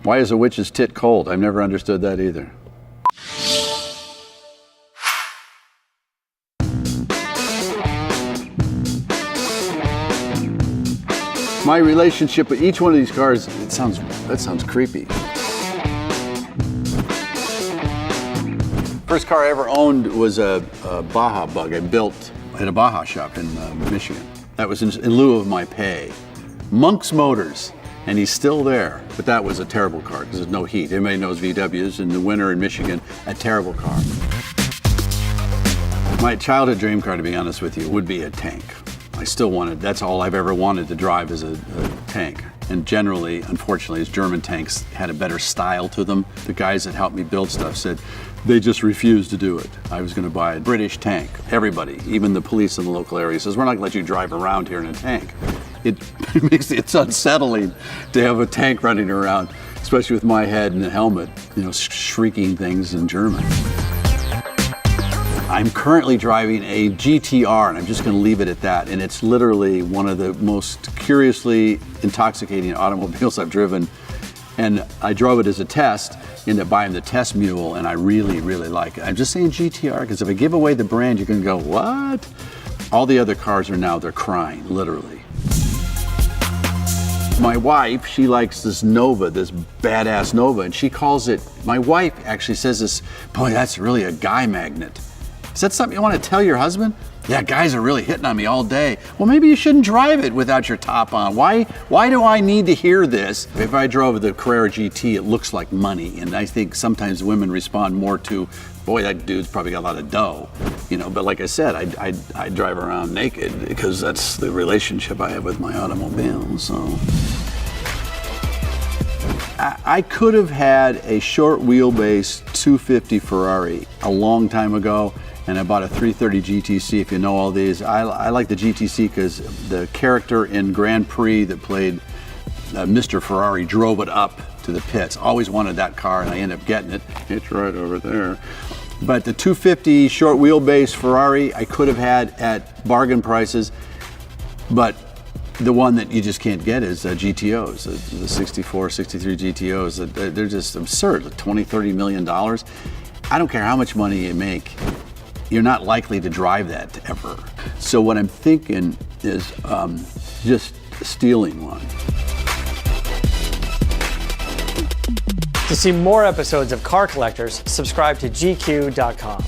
Why is a witch's tit cold? I've never understood that either. My relationship with each one of these cars, that sounds creepy. First car I ever owned was a Baja Bug I built at a Baja shop in Michigan. That was in lieu of my pay. Monk's Motors, and he's still there. But that was a terrible car because there's no heat. Everybody knows VWs in the winter in Michigan, a terrible car. My childhood dream car, to be honest with you, would be a tank. I still wanted, that's all I've ever wanted to drive is a tank. And generally, unfortunately, as German tanks had a better style to them, the guys that helped me build stuff said they just refused to do it. I was going to buy a British tank. Everybody, even the police in the local area, says, we're not going to let you drive around here in a tank. It's unsettling to have a tank running around, especially with my head and a helmet, shrieking things in German. I'm currently driving a GTR, and I'm just going to leave it at that. And it's literally one of the most curiously intoxicating automobiles I've driven. And I drove it as a test, ended up buying the test mule, and I really, really like it. I'm just saying GTR, because if I give away the brand, you're going to go, what? All the other cars are now, they're crying, literally. My wife, she likes this Nova, this badass Nova, and she calls it, my wife actually says this, boy, that's really a guy magnet. Is that something you want to tell your husband? Yeah, guys are really hitting on me all day. Well, maybe you shouldn't drive it without your top on. Why do I need to hear this? If I drove the Carrera GT, it looks like money. And I think sometimes women respond more to, boy, that dude's probably got a lot of dough. But like I said, I drive around naked because that's the relationship I have with my automobile, so. I could have had a short wheelbase 250 Ferrari a long time ago, and I bought a 330 GTC, if you know all these. I like the GTC because the character in Grand Prix that played Mr. Ferrari drove it up to the pits. Always wanted that car, and I ended up getting it. It's right over there. But the 250 short wheelbase Ferrari, I could have had at bargain prices, but the one that you just can't get is GTOs, the 64, 63 GTOs. They're just absurd, like $20, $30 million. I don't care how much money you make, you're not likely to drive that ever. So what I'm thinking is just stealing one. To see more episodes of Car Collectors, subscribe to GQ.com.